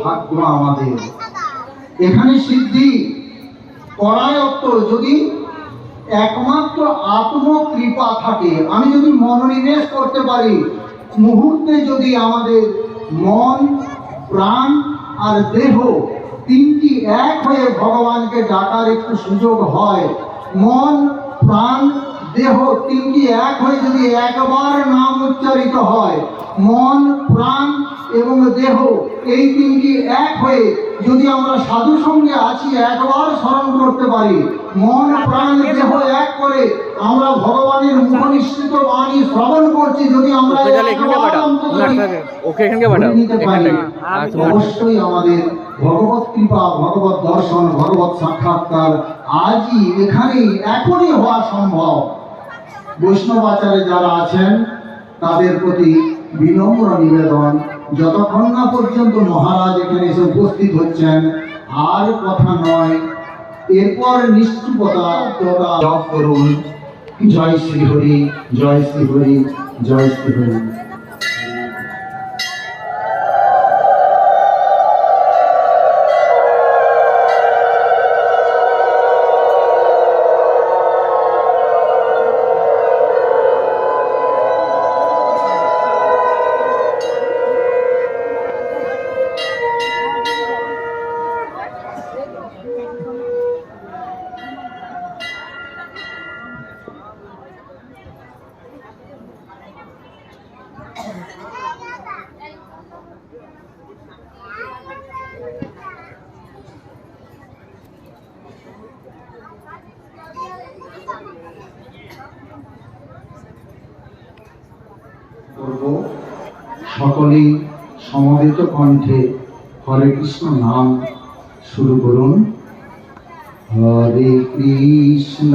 ভাগ্য আমাদের। এখানে সিদ্ধি করায়ত্ত যদি একমাত্র আত্মকৃপা থাকে, আমি যদি মনোনিবেশ করতে পারি, মুহূর্তে যদি আমাদের মন, প্রাণ আর দেহ তিনটি এক হয়ে ভগবানকে ডাকার একটু সুযোগ হয়, মন, প্রাণ, দেহ তিনটি এক হয়ে যদি একবার নাম উচ্চারিত হয়, মন, প্রাণ এবং দেহ এই তিনটি এক হয়ে যদি আমরা সাধু সঙ্গে আছি একবার স্মরণ করতে পারি, মন, প্রাণ, দেহ এক করে আমরা ভগবানের মুখনিসৃত বাণী শ্রবণ করছি, যদি আমরা অবশ্যই আমাদের ভগবত কৃপা, ভগবত দর্শন, ভগবত সাক্ষাৎকার আজই এখানেই এখনই হওয়া সম্ভব। বৈষ্ণবাচারে যারা আছেন তাদের প্রতি বিনম্র নিবেদন, যতক্ষণ না পর্যন্ত মহারাজ এখানে এসে উপস্থিত হচ্ছেন আর কথা নয়, এরপর নিশ্চুপতা জপ করুন। জয় শ্রী হরি, জয় শ্রী হরি, জয় শ্রী হরি। সকলেই সমবেত কণ্ঠে হরে কৃষ্ণ নাম শুরু করুন। হরে কৃষ্ণ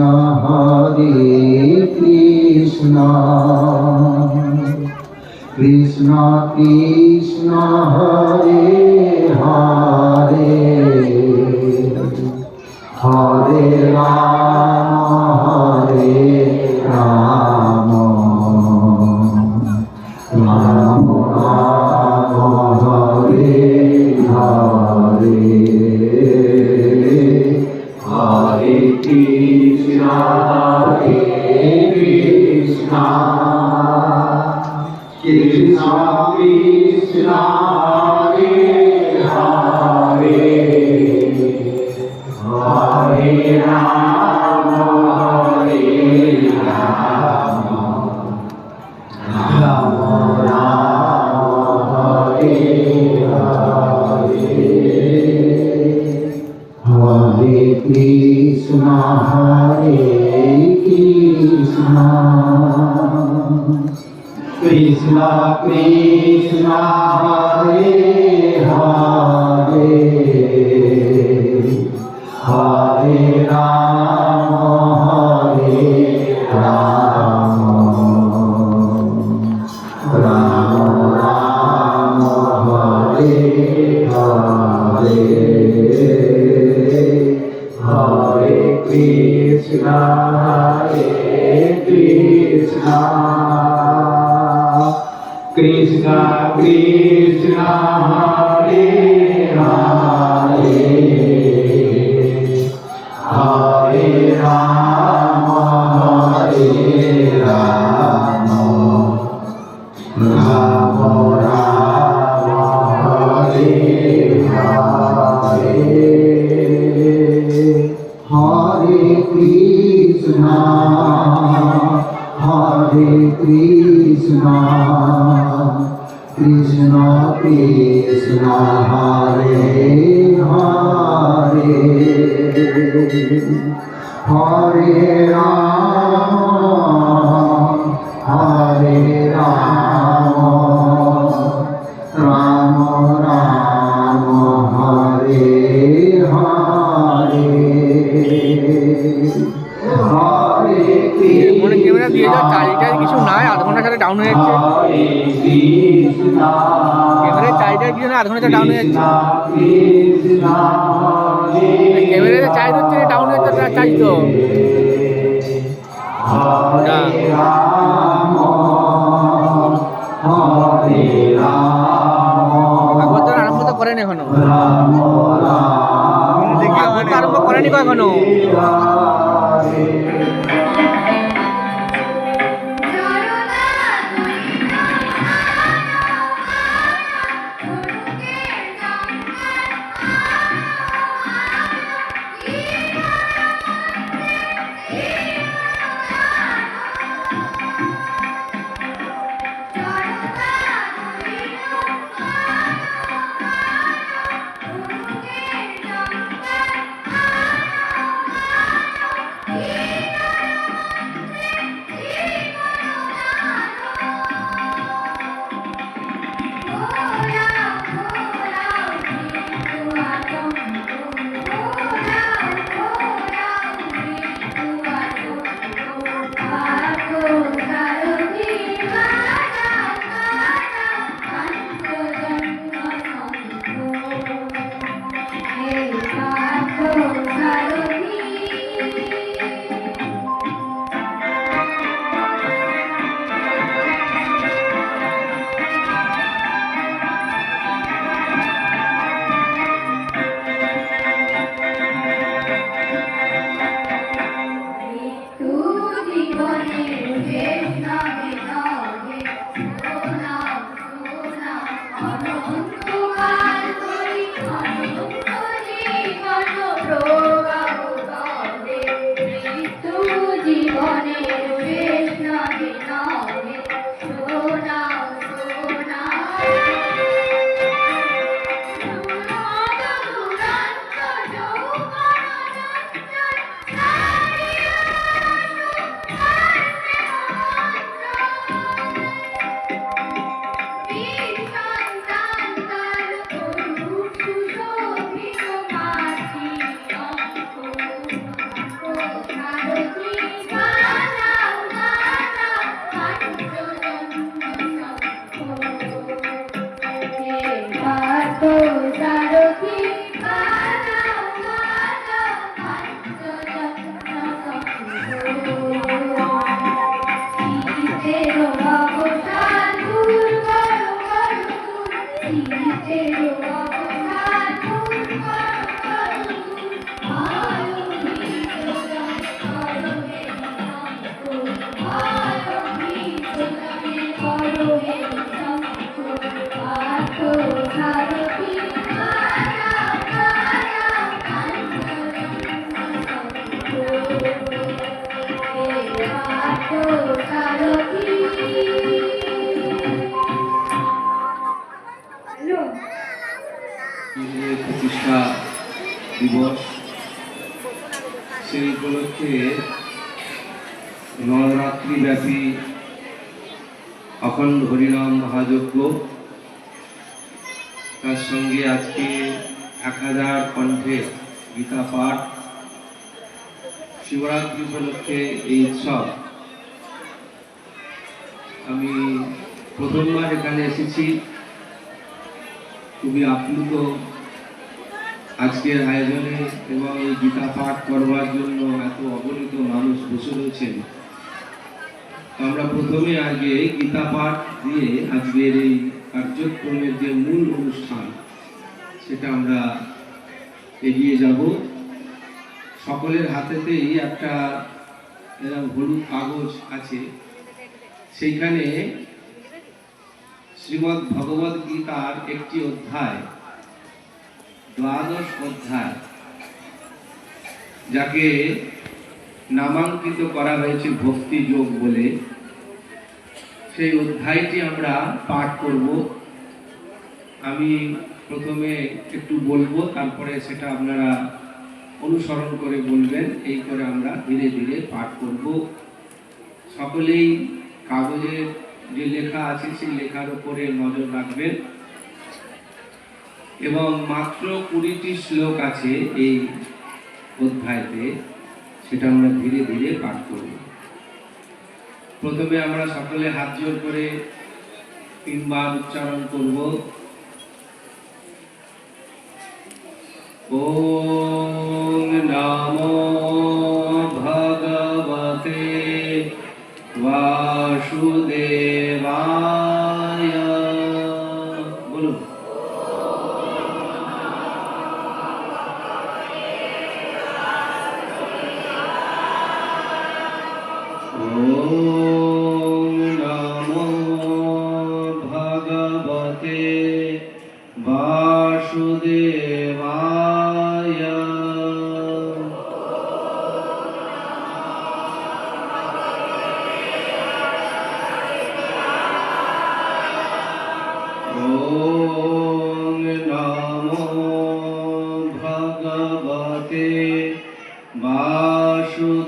কৃষ্ণ কৃষ্ণ হরে হরে, হরে রাম রাম, রাম রাম হরে হরে, হরে কৃষ্ণ কৃষ্ণ কৃষ্ণ কৃষ্ণ হরে হরে, হরে রাম রাম, রাম রাম হরে হরে, হরে কৃষ্ণ কৃষ্ণ কৃষ্ণ কৃষ্ণ হরে হরে, হরে রাম রাম, রাম রাম হরে হরে, হরে কৃষ্ণ কৃষ্ণ কৃষ্ণ কৃষ্ণ হরে হরে, হরে রাম রাম, রাম রাম হরে হরে, হরে কৃষ্ণ কৃষ্ণ কৃষ্ণ হরে হরে, হরে রাম রাম রাম হরে হরে, হরে ক্যামেরা দিয়ে যাও, চার্জটার কিছু নাই, আধ ঘন্টার সাথে ডাউন হয়ে যাচ্ছে। ক্যামেরার চার্জটার কিছু না, আধ ঘন্টা ডাউন হয়ে যাচ্ছে। ক্যামেরাতে চার্জ হচ্ছে, ডাউন হয়ে যাচ্ছে চার্জ তো। আরম্ভ তো করেন এখনো। মন্দিরের প্রতিষ্ঠা দিবস, সেই উপলক্ষে নবরাত্রি ব্যাপী অখণ্ড হরিনাম মহাযজ্ঞ, তার সঙ্গে আজকে 1000 কণ্ঠে গীতা পাঠ, শিবরাত্রি উপলক্ষে এই উৎসব। আমি প্রথমবার এখানে এসেছি, খুবই আপ্লুত আজকের আয়োজনে এবং এই গীতা পাঠ করবার জন্য এত অগণিত মানুষ বসে রয়েছেন। আমরা প্রথমে আগে গীতা পাঠ দিয়ে আজকের এই কার্যক্রমের যে মূল অনুষ্ঠান সেটা আমরা এগিয়ে যাব। সকলের হাতেতেই একটা এরকম হলুদ কাগজ আছে, সেইখানে শ্রীমদ্ ভগবদ গীতার একটি অধ্যায়, 12 অধ্যায়, যাকে নামাঙ্কিত করা হয়েছে ভক্তি যোগ বলে, সেই অধ্যায়টি আমরা পাঠ করব। আমি প্রথমে একটু বলবো, তারপরে সেটা আপনারা অনুসরণ করে বলবেন, এই করে আমরা ধীরে ধীরে পাঠ করব। সকলেই কাগজে যে লেখা আছে সেই লেখার উপরে নজর রাখবেন এবং মাত্র 20টি শ্লোক আছে এই অধ্যায়তে, সেটা আমরা ধীরে ধীরে পাঠ করব। প্রথমে আমরা সকলে হাত জোর করে 3 বার উচ্চারণ করব। ওম নমো ভগবতে বাসুদেবায়। বলুন। ওম নমো ভগবতে বাসুদেবায়। ওম নমো ভগবতে বাসুদেবায়।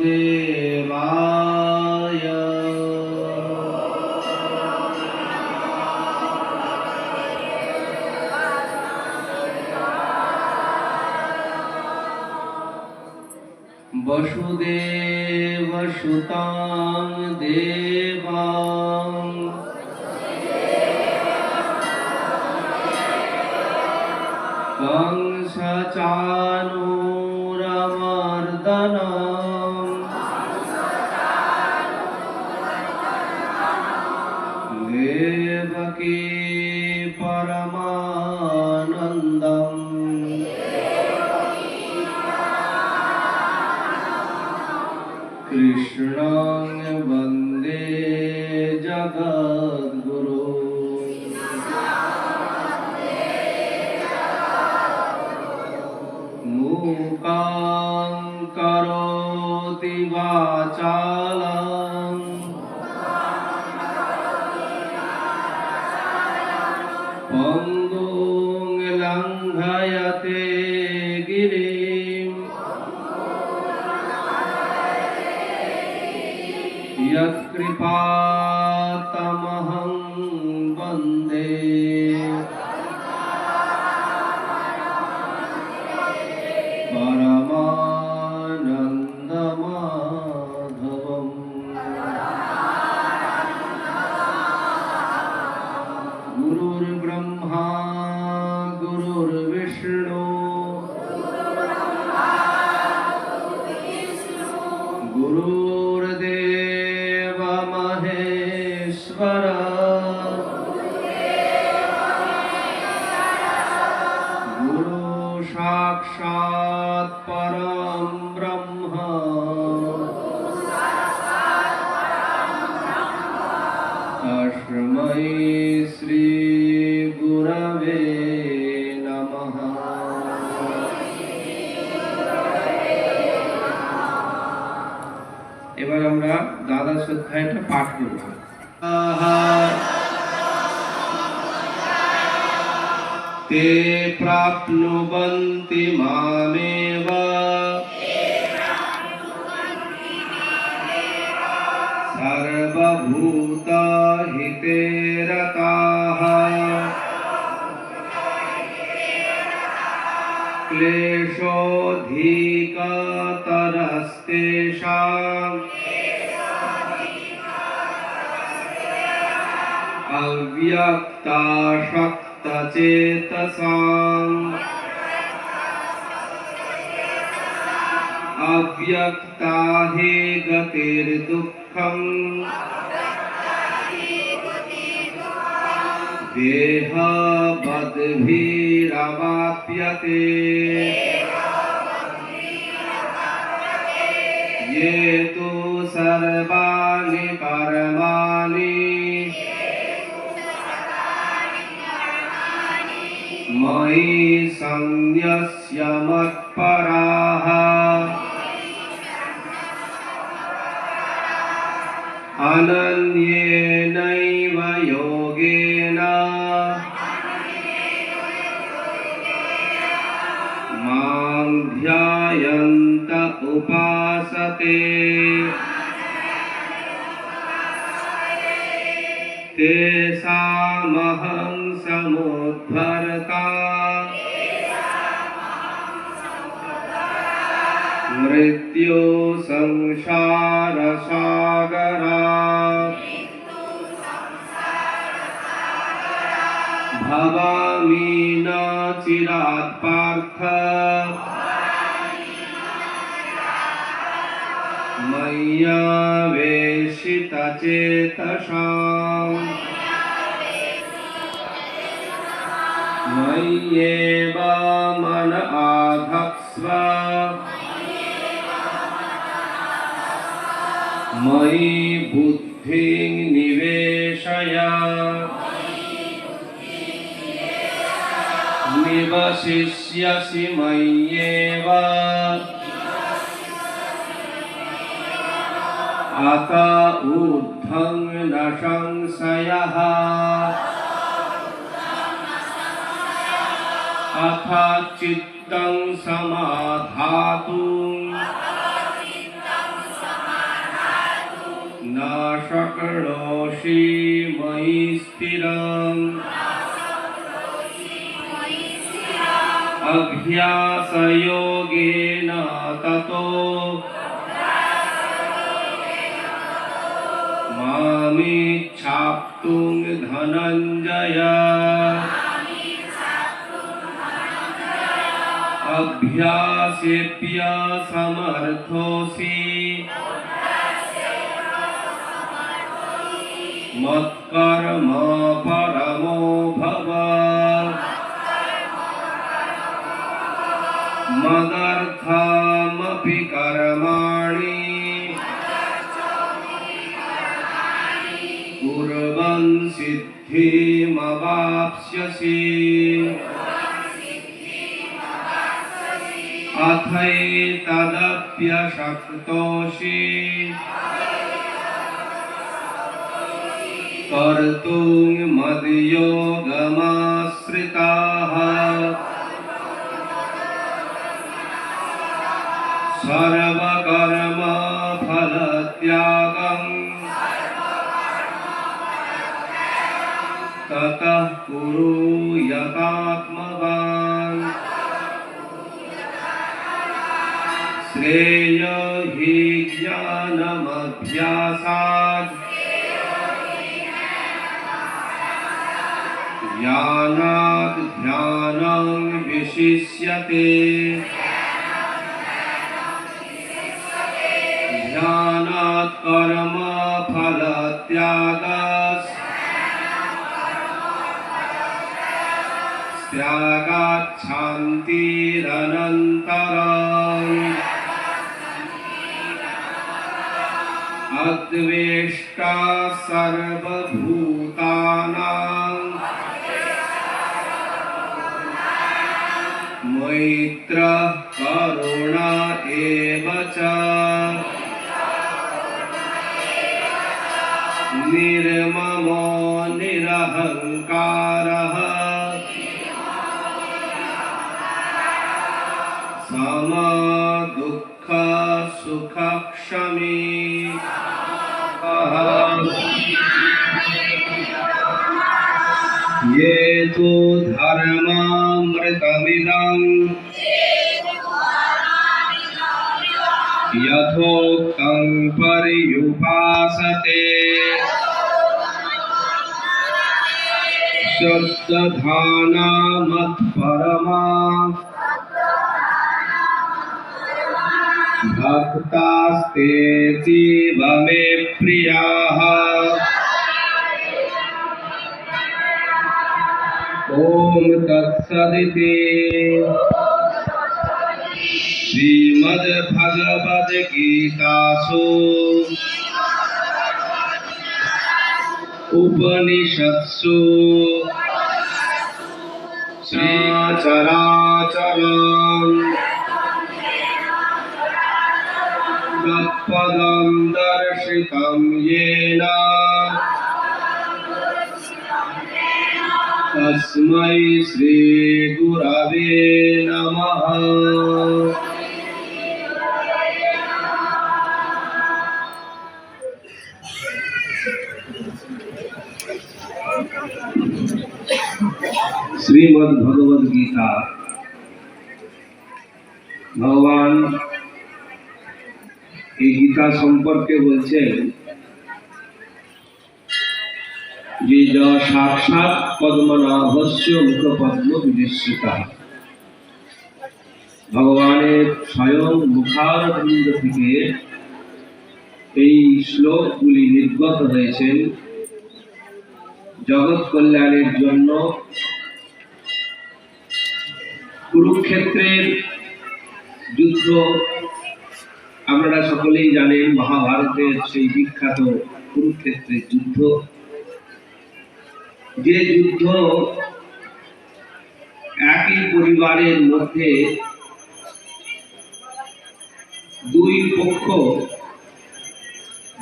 বসুদেব সুতাং দেবাং কংসচাণূরমর্দনং দেবকী পরমানন্দং কৃষ্ণং বন্দে জগদ্গুরু। মূকাং করোতি বাচালং পঙ্গুং লঙ্ঘয়তে গিরিম यत्कृपातमहं वन्दे। परमानन्दमाधवम्। गुरुर्ब्रह्मा गुरुर्विष्णु गुरुर्देव महेश्वर गुरु साक्षात् परं ब्रह्म तस्मै श्री गुरवे नमः। এবার আমরা দাদা দ্বাদশ অধ্যায়টা পাঠ করব। তে প্রাপ্নুবন্তি মামেব সর্বভূত হিতে রতাঃ ক্লেশোऽধিকতরস্তেষাम् अव्यक्ताशक्तचेतसाम् अव्यक्ता हि गतिर्दुःखम् देहवद्भिरवाप्यते ये तु सर्वाणि कर्माणि मयि सन्न्यस्य मत्पराः अनन्येनैव योगेन मां ध्यायन्त उपासते तेषामहं समुद्धर्ता मृत्यु संसारसागरात् भवामि न चिरात् पार्थ मय्यावेशितचेतसाम् मय्येव मन आधत्स्व मयि बुद्धिं निवेशय निवसिष्यसि मय्येव अत ऊर्ध्वं न संशयः अथ चित्तं समाधातुं न शक्नोषि मयि स्थिरम् अभ्यासयोगेन ततो मामिच्छाप्तुं धनञ्जय अभ्यासेभ्य समर्थोऽसि मत्कर्म परमो भव मदर्थमपि कर्माणि कुर्वन् सिद्धिमवाप्स्यसि अथैतदप्यशक्तोषि कर्तुं मद्योगमाश्रिताः सर्वकर्म फलत्यागं ततः कुरु यतात्मवान् श्रेय हि ज्ञानमभ्यासात् ज्ञानात् ध्यानं विशिष्यते ध्यानात् कर्म फलत्यागस् त्यागात् शान्तिरनन्तरम् अद्वेष्टा सर्वभूतानां मैत्रः करुण एव च निर्ममो निरहङ्कारः समा दुःख सुख क्षमी ये तु धर्मामृतमिदं यथोक्तं पर्युपासते श्रद्धाना मत्परमा भक्तास्तेऽतीव मे प्रियाः। ॐ तत्सदिति श्रीमद्भगवद्गीतासु उपनिषत्सु चराचरं तत्पदं दर्शितं येन तस्मै श्री गुरवे नमः। श्रीमद् भगवद गीता भगवान এই গীতা সম্পর্কে বলছেন যে যা সাক্ষাৎ পদ্মনাভস্য মুখপদ্ম বিনিশ্চিতা, ভগবানের স্বয়ং মুখারবিন্দ থেকে এই শ্লোকগুলি নির্গত হয়েছেন জগৎ কল্যাণের জন্য। কুরুক্ষেত্রের যুদ্ধ আপনারা সকলেই জানেন, মহাভারতের সেই বিখ্যাত কুরুক্ষেত্রের যুদ্ধ, যে যুদ্ধ একই পরিবারের মধ্যে দুই পক্ষ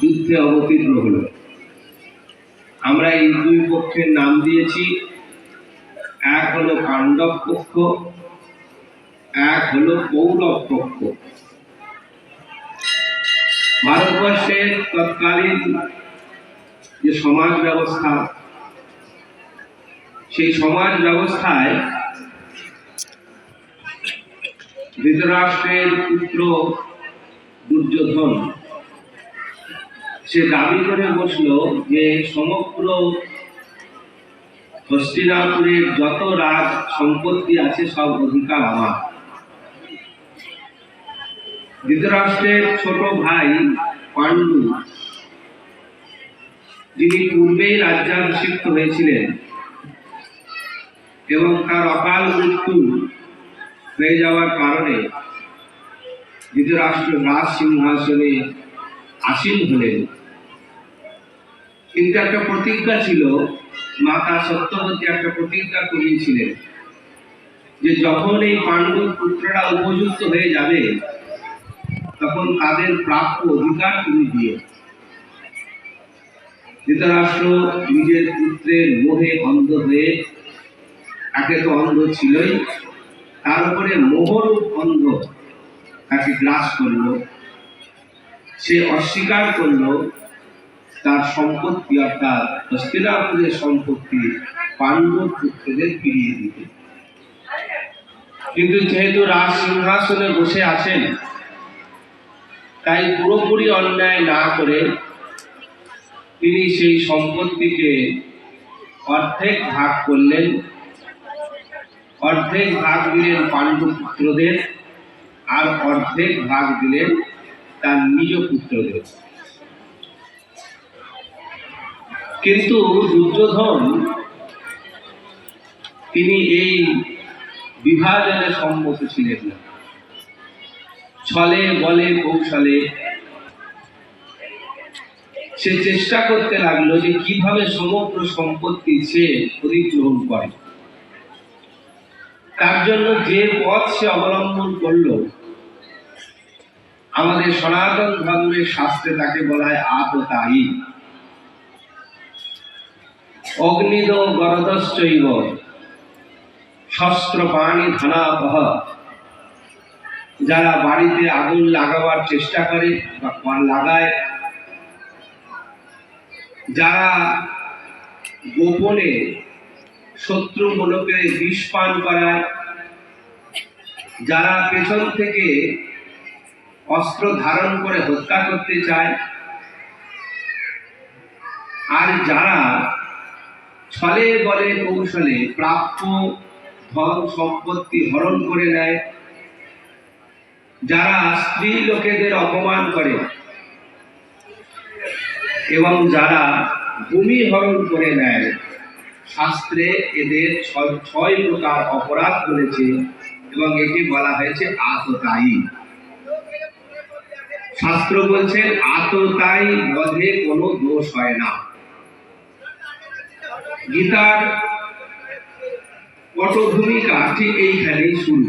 যুদ্ধে অবতীর্ণ হল। আমরা এই দুই পক্ষের নাম দিয়েছি, এক হলো পাণ্ডব পক্ষ, এক হলো কৌরব পক্ষ। ভারতবর্ষের তৎকালীন যে সমাজ ব্যবস্থা, সেই সমাজ ব্যবস্থায় ধৃতরাষ্ট্রের পুত্র দুর্যোধন সে দাবি করে বসল যে সমগ্র হস্তিনাপুরের যত রাজ সম্পত্তি আছে সব অধিকার আমার। ধৃতরাষ্ট্রের ছোট ভাই পাণ্ডু, যিনি পূর্বেই রাজ্যাভিষিক্ত হয়েছিলেন এবং তার অকাল মৃত্যু হয়ে যাওয়ার কারণে ধৃতরাষ্ট্র রাজ সিংহাসনে আসীন হলেন। কিন্তু একটা প্রতিজ্ঞা ছিল, মাতা সত্যবতী একটা প্রতিজ্ঞা করিয়েছিলেন যে যখন এই পাণ্ডুর পুত্ররা উপযুক্ত হয়ে যাবে তখন তাদের প্রাপ্য অধিকার তুমি দিও। ধৃতরাষ্ট্র নিজের পুত্রের মোহে অন্ধ হয়ে, একে তো অন্ধ ছিলই, তার উপরে মোহরূপ অন্ধ তাকে গ্রাস করল। সে অস্বীকার করল তার সম্পত্তি, অর্থাৎ হস্তিনাপুরের সম্পত্তি পাণ্ডব পুত্রদের ফিরিয়ে দিতে। কিন্তু যেহেতু রাজ সিংহাসনে বসে আছেন, তাই পুরোপুরি অন্যায় না করে তিনি সেই সম্পত্তিকে অর্ধেক ভাগ করলেন। অর্ধেক ভাগ দিলেন পাণ্ডব পুত্রদের, আর অর্ধেক ভাগ দিলেন তার নিজ পুত্রদের। কিন্তু দুর্যোধন তিনি এই বিভাজনে সম্মত ছিলেন না। ছলে বলে কৌশলে সে চেষ্টা করতে লাগলো যে কিভাবে সমগ্র সম্পত্তি সে অধিগ্রহণ করে। তার জন্য যে পথ সে অবলম্বন করলো, আমাদের সনাতন ধর্মের শাস্ত্রে তাকে বলা হয় আততায়ী। অগ্নিদ গরদশ্চৈব শস্ত্র পাণি ধনাপহ। যারা বাড়িতে আগুন লাগাবার চেষ্টা করে বা লাগায়, যারা গোপনে শত্রু মনকে বিষ পান করায়, যারা পেছন থেকে অস্ত্র ধারণ করে হত্যা করতে চায়, আর যারা ছলে বলে কৌশলে প্রাপ্য ধন সম্পত্তি হরণ করে নেয়, যারা স্ত্রী লোকেদের অপমান করে এবং যারা ভূমি হরণ করে নেয়, শাস্ত্রে এদের ছয় প্রকার অপরাধ বলেছে এবং এটি বলা হয়েছে আততায়ী। শাস্ত্র বলছেন আততায়ী বধে কোনো দোষ হয় না। গীতার পটভূমিকা ঠিক এইখানেই শুরু।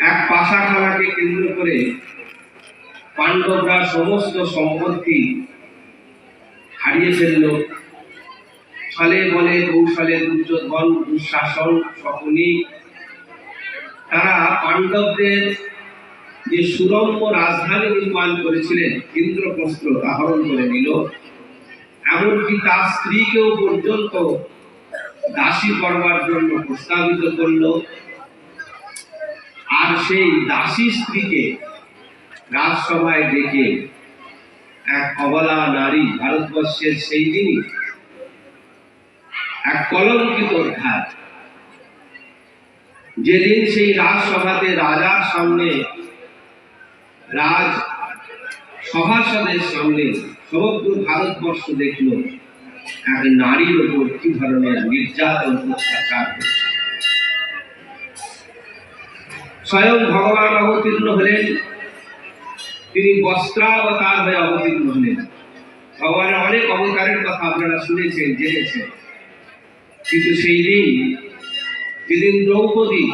এক পাশাখানাকে কেন্দ্র করে পাণ্ডবরা সমস্ত সম্পত্তি হারিয়ে ফেলল। ছলে বলে কৌশলে দুর্যোধন, দুঃশাসন, শকুনি তারা পাণ্ডবদের যে সুরম্য রাজধানী নির্মাণ করেছিলেন ইন্দ্রপ্রস্থ তা হরণ করে নিল। এমনকি তার স্ত্রীকেও পর্যন্ত দাসী করবার জন্য প্রস্তাবিত করল। আর সেই দাসী স্ত্রীকে রাজসভায় ডেকে এক অবলা নারী, ভারতবর্ষের সেই দিনই এক কলঙ্কিত অধ্যায়, যেদিন সেই রাজসভাতে রাজার সামনে, রাজ সভাসদের সামনে সমগ্র ভারতবর্ষ দেখল এক নারীর উপর কি ধরনের নির্যাতন অত্যাচার হচ্ছে। স্বয়ং ভগবান অবতীর্ণ হলেন, তিনি বস্ত্রাবতার হয়ে অবতীর্ণ হলেন। ভগবানের অনেক অবতারের কথা আপনারা শুনেছেন, জেনেছেন, কিন্তু সেই দিন যেদিন দ্রৌপদী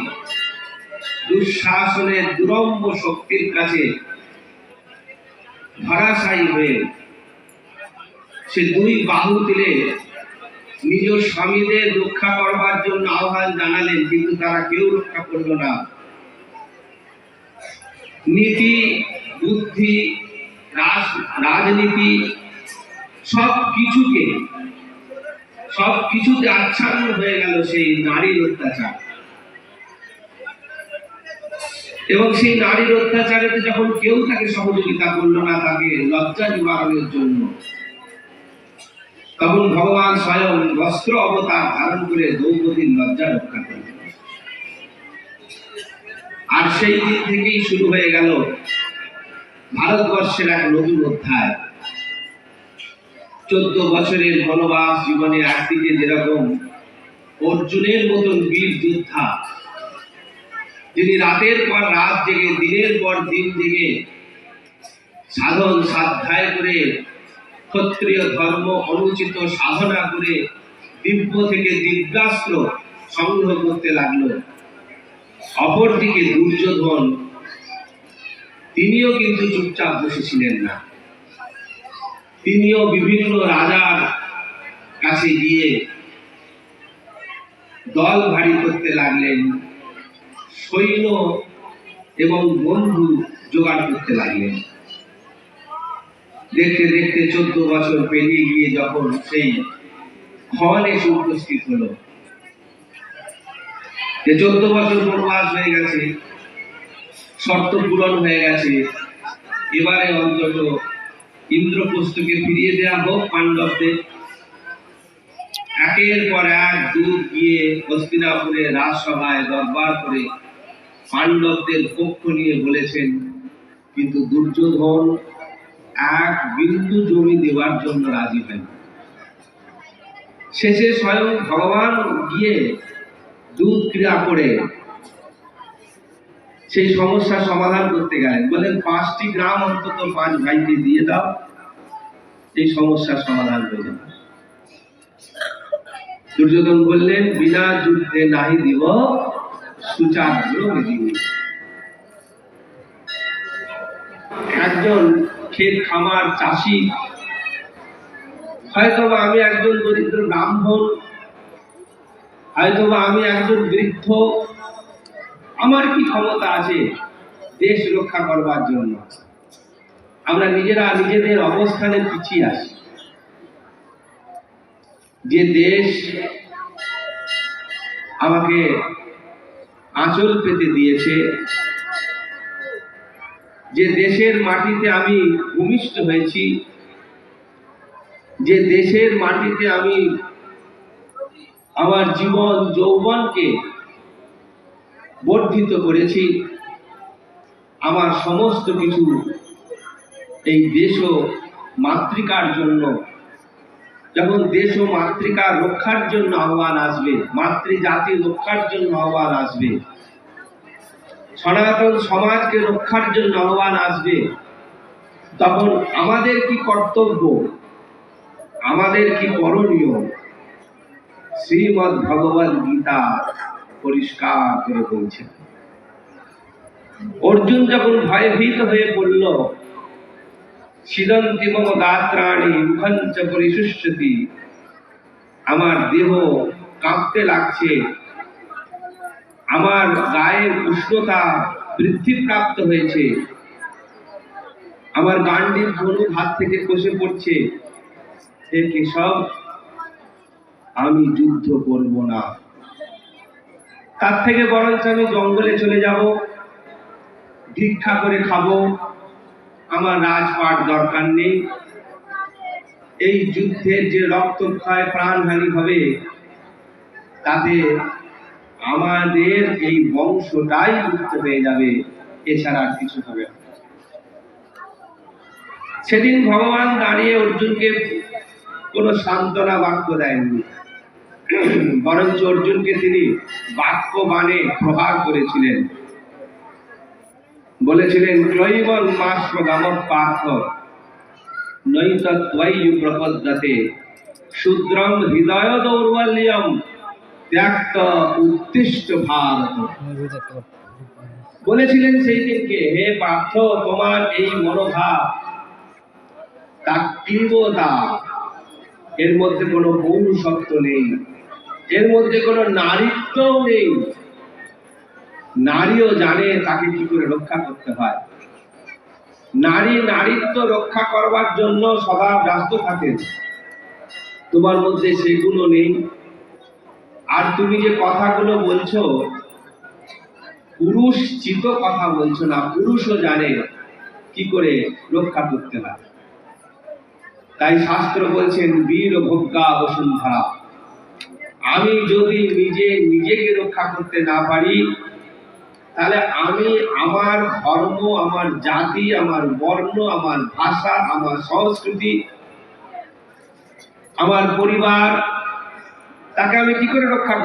দুঃশাসনের দুরম্ভ শক্তির কাছে ধরাশায়ী হয়ে সে দুই বাহু তুলে নিজ স্বামীদের রক্ষা করবার জন্য আহ্বান জানালেন, কিন্তু তারা কেউ রক্ষা করল না। নীতি, বুদ্ধি, রাজনীতি সবকিছুতে আচ্ছন্ন হয়ে গেল সেই নারীর অত্যাচার। এবং সেই নারীর অত্যাচারে যখন কেউ তাকে সহযোগিতা করল না, তাকে লজ্জা নিবারণের জন্য, তখন ভগবান স্বয়ং বস্ত্র অবতার ধারণ করে দ্রৌপদীর লজ্জা রক্ষা করলেন। আর সেই দিন থেকেই শুরু হয়ে গেল ভারতবর্ষের এক নতুন অধ্যায়। 14 বছরের বনবাস জীবনে একদিকে যেরকম অর্জুনের মতন বীর যোদ্ধা, যিনি রাতের পর রাত জেগে, দিনের পর দিন জেগে সাধন সাধ্যায় করে ক্ষত্রিয় ধর্ম অনুচিত সাধনা করে দিব্য থেকে দিব্যাস্ত্র সংগ্রহ করতে লাগলো, অপরদিকে দুর্যোধন তিনিও কিন্তু চুপচাপ বসেছিলেন না। তিনিও বিভিন্ন রাজার কাছে গিয়ে দল ভারী করতে লাগলেন, সৈন্য এবং বন্ধু জোগাড় করতে লাগলেন। দেখতে দেখতে 14 বছর পেরিয়ে গিয়ে যখন সেই ক্ষণ এসে উপস্থিত হলো, যে 14 বছর বনবাস হয়ে গেছে, শর্ত পূরণ হয়ে গেছে, এবারে অন্তত ইন্দ্রপ্রস্থকে ফিরিয়ে দেওয়া হোক পাণ্ডবদের। একের পর এক দূত গিয়ে হস্তিনাপুরে রাজসভায় দরবার করে পাণ্ডবদের পক্ষ নিয়ে বলেছেন, কিন্তু দুর্যোধন এক বিন্দু জমি দেওয়ার জন্য রাজি হন। শেষে স্বয়ং ভগবান গিয়ে দূত ক্রিয়া করে সেই সমস্যার সমাধান করতে গেলেন। বলেন 5টি গ্রাম অন্তত 5 ভাইকে দিয়ে দাও, এই সমস্যার সমাধান হয়ে যাবে। দুর্যোধন বললেন, বিনা যুদ্ধে নাহি দিব সুচাগ্র দিব। একজন ক্ষেত খামার চাষি হয়তোবা আমি একজন দরিদ্র ব্রাহ্মণ, হয়তোবা আমি একজন বৃদ্ধ, আমার কি ক্ষমতা আছে দেশ রক্ষা করবার জন্য? আমরা নিজেরা নিজেদের অবস্থানে পিছিয়ে আসি। যে দেশ আমাকে আঁচল পেতে দিয়েছে, যে দেশের মাটিতে আমি ভূমিষ্ঠ হয়েছি, যে দেশের মাটিতে আমি আমার জীবন যৌবনকে বর্ধিত করেছি, আমার সমস্ত কিছু এই দেশ ও মাতৃকার জন্য। যখন দেশ ও মাতৃকার রক্ষার জন্য আহ্বান আসবে, মাতৃজাতি রক্ষার জন্য আহ্বান আসবে, সনাতন সমাজকে রক্ষার জন্য আহ্বান আসবে, তখন আমাদের কি কর্তব্য, আমাদের কি করণীয়, শ্রীমদ্ ভগবদ্ গীতা পরিষ্কার করে বলছে। অর্জুন যখন ভয়ভীত হয়ে পড়ল, ছিদন্তি মম গাত্রাণি মুখঞ্চ পরিশুষ্যতি, আমার দেহ কাঁপতে লাগছে, আমার গায়ের উষ্ণতা বৃদ্ধিপ্রাপ্ত হয়েছে, আমার গান্ডীব ধনুক হাত থেকে খসে পড়ছে, হে কেশব, আমি যুদ্ধ করব না, তার থেকে বরঞ্চ আমি জঙ্গলে চলে যাব, ভিক্ষা করে খাবো, আমার রাজপাট দরকার নেই। এই যুদ্ধের যে রক্তক্ষয় প্রাণহানি হবে, তাতে আমাদের এই বংশটাই লুপ্ত হয়ে যাবে, এছাড়া আর কিছু হবে না। সেদিন ভগবান দাঁড়িয়ে অর্জুনকে কোনো সান্ত্বনা বাক্য দেননি, বরঞ্চ অর্জুনকে তিনি বাক্য বাণে প্রহার করেছিলেন। বলেছিলেন, ক্লৈবল মাস্মগামৎ পার্থ নৈতত্ত্বয়্যু প্রপদ্যতে শূদ্রং হৃদয় দৌর্বল্যম ত্যক্ত উত্তিষ্ঠ ভারত। বলেছিলেন সেই দিনকে, হে পার্থ, তোমার এই মনোভাব, তার তীব্রতা, এর মধ্যে কোনো পৌরুষত্ব নেই, এর মধ্যে কোনো নারীত্বও নেই। নারীও জানে তাকে কি করে রক্ষা করতে হয়। নারী নারীত্ব রক্ষা করবার জন্য সদা ব্যস্ত থাকেন, তোমার মধ্যে সেগুলো নেই। আর তুমি যে কথাগুলো বলছো, পুরুষ চিত কথা বলছো না, পুরুষও জানে কি করে রক্ষা করতে হয়। তাই শাস্ত্র বলছেন, বীর ভোগ্যা বসুন্ধরা, আমি যদি নিজেকে রক্ষা করতে না পারি, তাহলে আমি আমার ধর্ম, আমার জাতি, আমার বর্ণ, আমার ভাষা, আমার সংস্কৃতি, আমার পরিবার, তাকে আমি কি করে রক্ষা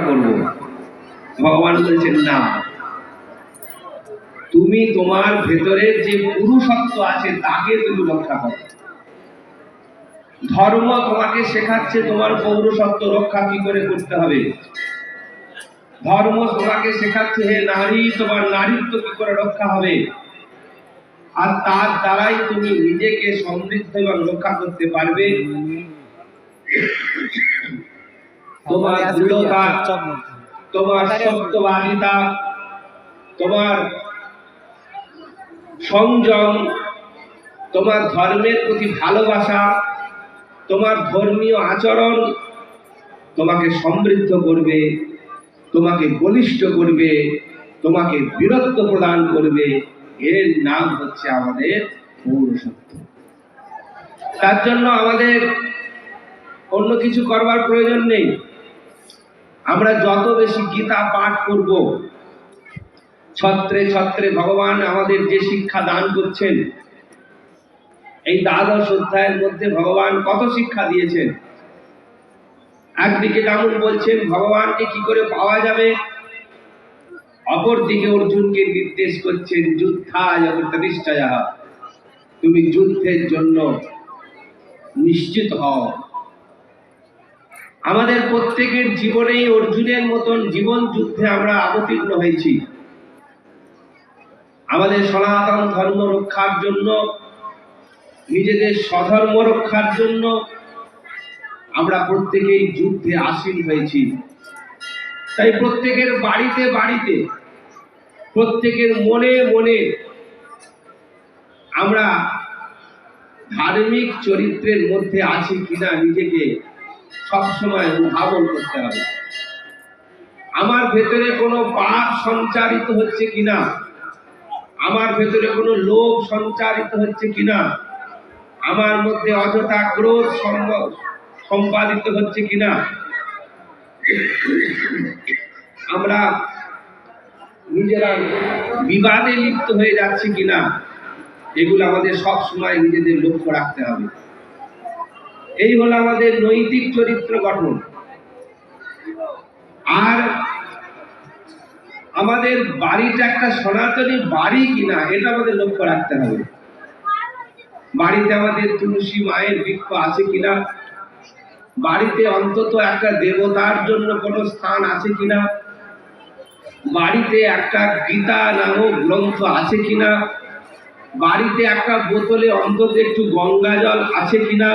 করব? ভগবান বলছেন, না, তুমি তোমার ভেতরের যে পুরুষত্ব আছে তাকে তুমি রক্ষা করো। ধর্ম তোমাকে শেখাচ্ছে তোমার পৌরসত্ব রক্ষা কি করে করতে হবে। ধর্ম তোমাকে শেখাচ্ছে, হে নারী, তোমার নারীত্ব কি করে রক্ষা হবে, আর তার দ্বারাই তুমি নিজেকে সমৃদ্ধ এবং রক্ষা করতে পারবে। তোমার দৃঢ়তা, তোমার সত্যবাদিতা, তোমার সংযম, তোমার ধর্মের প্রতি ভালোবাসা, তোমার ধর্মীয় আচরণ তোমাকে সমৃদ্ধ করবে, তোমাকে বলিষ্ঠ করবে, তোমাকে বীরত্ব প্রদান করবে। এর নাম হচ্ছে আমাদের পৌরসত্ব। তার জন্য আমাদের অন্য কিছু করবার প্রয়োজন নেই। আমরা যত বেশি গীতা পাঠ করব, ছত্রে ছত্রে ভগবান আমাদের যে শিক্ষা দান করছেন, এই দ্বাদশ অধ্যায়ের মধ্যে ভগবান কত শিক্ষা দিয়েছেন। একদিকে যেমন বলছেন ভগবানকে কি করে পাওয়া যাবে, অপরদিকে অর্জুনকে নির্দেশ করছেন, যুদ্ধায় প্রতিষ্ঠায়া, তুমি যুদ্ধের জন্য নিশ্চিত হও। আমাদের প্রত্যেকের জীবনেই অর্জুনের মতন জীবন যুদ্ধে আমরা অবতীর্ণ হয়েছি। আমাদের সনাতন ধর্ম রক্ষার জন্য, নিজেদের স্বধর্ম রক্ষার জন্য, আমরা প্রত্যেকেই যুদ্ধে আসীন হয়েছি। তাই প্রত্যেকের বাড়িতে বাড়িতে, প্রত্যেকের মনে মনে আমরা ধার্মিক চরিত্রের মধ্যে আছি কিনা নিজেকে সবসময় অনুধাবন করতে হবে। আমার ভেতরে কোনো পাপ সঞ্চারিত হচ্ছে কিনা, আমার ভেতরে কোনো লোভ সঞ্চারিত হচ্ছে কিনা, আমার মধ্যে অযথা ক্রোধ সম্পাদিত হচ্ছে কিনা, আমরা নিজেরা বিবাদে লিপ্ত হয়ে যাচ্ছে কিনা, এগুলো আমাদের সব সময় নিজেদের লক্ষ্য রাখতে হবে। এই হলো আমাদের নৈতিক চরিত্র গঠন। আর আমাদের বাড়িটা একটা সনাতনী বাড়ি কিনা এটা আমাদের লক্ষ্য রাখতে হবে। বাড়িতে আমাদের তুলসী মায়ের বৃক্ষ আছে কিনা, বাড়িতে অন্তত একটা দেবতার জন্য কোনো স্থান আছে কিনা, বাড়িতে একটা গীতা নামক গ্রন্থ আছে কিনা, বাড়িতে একটা বোতলে অন্তত একটু গঙ্গা জল আছে কিনা,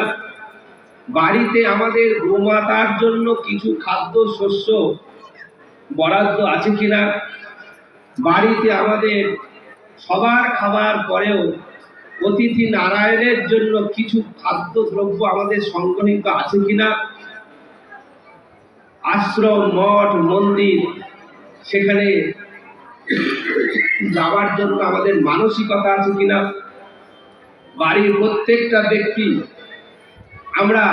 বাড়িতে আমাদের গোমাতার জন্য কিছু খাদ্য শস্য বরাদ্দ আছে কিনা, বাড়িতে আমাদের সবার খাবার পরেও অতিথি নারায়ণের জন্য কিছু খাদ্য দ্রব্য আমাদের সংগ্রহিত আছে কিনা, আশ্রম মঠ মন্দির সেখানে যাওয়ার জন্য আমাদের মানসিকতা আছে কিনা, বাড়ির প্রত্যেকটা ব্যক্তি আমরা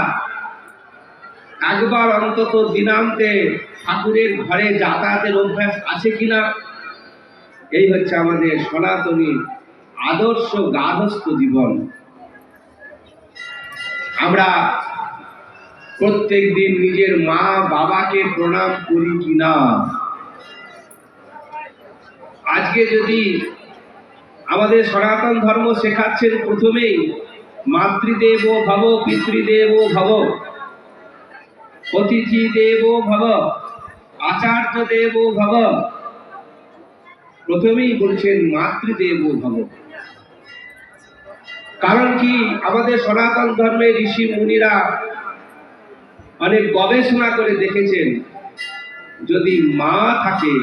একবার অন্তত দিনান্তে ঠাকুরের ঘরে যাতায়াতের অভ্যাস আছে কিনা। এই হচ্ছে আমাদের সনাতনী আদর্শ গার্হস্থ্য জীবন। আমরা প্রত্যেক দিন নিজের মা বাবাকে প্রণাম করি কিনা। আজকে যদি আমাদের সনাতন ধর্ম শেখাচ্ছেন প্রথমেই মাতৃদেব ভব, পিতৃদেব ভব, অতিথি দেব ভব, আচার্য দেব ভব, প্রথমেই বলছেন মাতৃদেব ভব। কারণ কি, আমাদের সনাতন ধর্মের ঋষি মুনিরা অনেক গবেষণা করে দেখেছেন যদি মা থাকে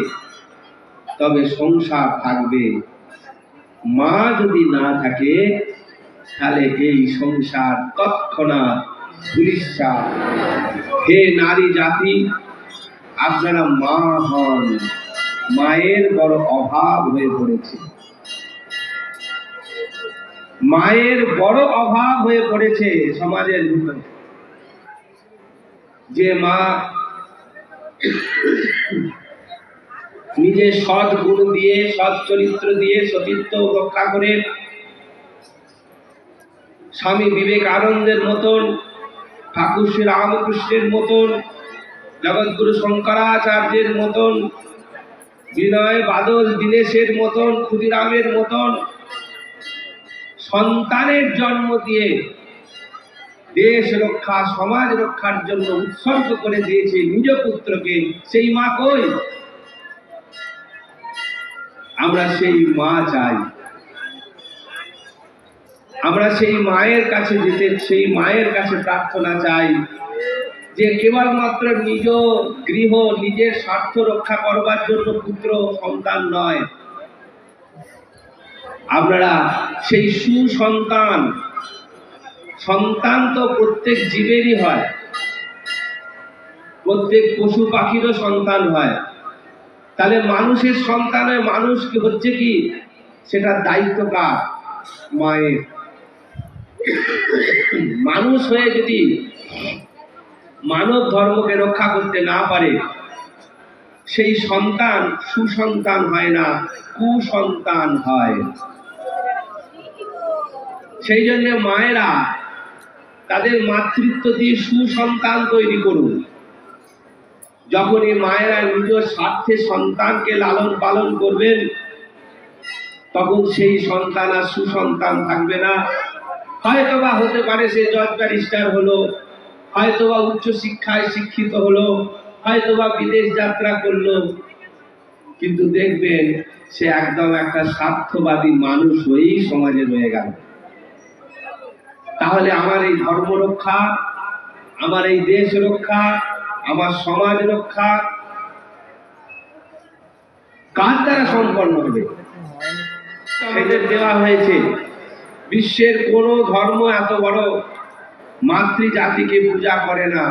তবে সংসার থাকবে, মা যদি না থাকে তাহলে এই সংসার তৎক্ষণাৎ ধূলিসাৎ। হে নারী জাতি, আপনারা মা হন, মায়ের বড় অভাব হয়ে পড়েছে, মায়ের বড় অভাব হয়ে পড়েছে সমাজের ভিতরে। যে মা নিজের সৎ গুণ দিয়ে, সৎ চরিত্র দিয়ে সতীত্ব রক্ষা করে স্বামী বিবেকানন্দের মতন, ঠাকুর শ্রী রামকৃষ্ণের মতন, জগৎগুরু শঙ্করাচার্যের মতন, বিনয় বাদল দীনেশের মতন, ক্ষুদিরামের মতন সন্তানের জন্ম দিয়ে দেশ রক্ষা সমাজ রক্ষার জন্য উৎসর্গ করে দিয়েছে নিজ পুত্রকে, সেই মা কই? আমরা সেই মা চাই। আমরা সেই মায়ের কাছে যেতে, সেই মায়ের কাছে প্রার্থনা চাই যে কেবলমাত্র নিজ গৃহ নিজের স্বার্থ রক্ষা করবার জন্য পুত্র সন্তান নয়, আপনারা সেই সুসন্তান, সন্তান তো প্রত্যেক জীবেরই হয়, প্রত্যেক পশু পাখিরও সন্তান হয়, তাহলে মানুষের সন্তানের মানুষ কি হচ্ছে কি, সেটা দায়িত্ব কার? মায়ের। মানুষ হয়ে যদি মানব ধর্মকে রক্ষা করতে না পারে, সেই সন্তান সুসন্তান হয় না, কুসন্তান হয়। সেই জন্য মায়েরা তাদের মাতৃত্ব দিয়ে সুসন্তান তৈরি করুন। যখন এই মায়েরা নিজ স্বার্থে সন্তানকে লালন পালন করবেন, তখন সেই সন্তান আর সুসন্তান থাকবে না। হয়তোবা হতে পারে সে জজ ব্যারিস্টার হলো, হয়তোবা উচ্চ শিক্ষায় শিক্ষিত হলো, হয়তোবা বিদেশ যাত্রা করলো, কিন্তু দেখবেন সে একদম একটা স্বার্থবাদী মানুষ হয়েই সমাজে রয়ে গেল। তাহলে আমার এই ধর্ম রক্ষা, আমার এই দেশ রক্ষা, আমার সমাজ রক্ষা কার দ্বারা সম্পন্ন হবে? সেদের দেওয়া হয়েছে। বিশ্বের কোন ধর্ম এত বড় মাতৃ জাতিকে পূজা করে না।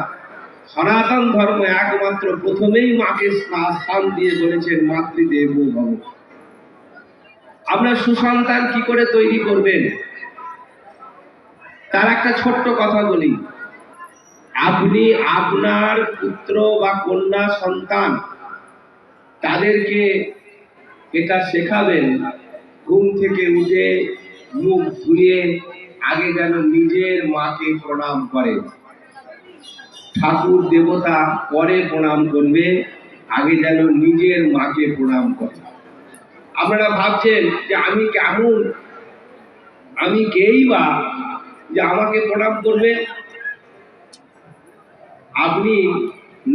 সনাতন ধর্ম একমাত্র প্রথমেই মাকে স্থান দিয়ে বলেছেন মাতৃদেবো ভব। আপনার সুসন্তান কি করে তৈরি করবেন তার একটা ছোট্ট কথা বলি। আপনি আপনার পুত্র বা কন্যা সন্তান তাদেরকে এটা শেখাবেন, ঘুম থেকে উঠে মুখ ধুয়ে আগে যেন নিজের মাকে প্রণাম করে। ঠাকুর দেবতা পরে প্রণাম করবে, আগে যেন নিজের মাকে প্রণাম করে। আপনারা ভাবছেন যে আমি কেমন, আমি কেই বা যে আমাকে প্রণাম করবে? আপনি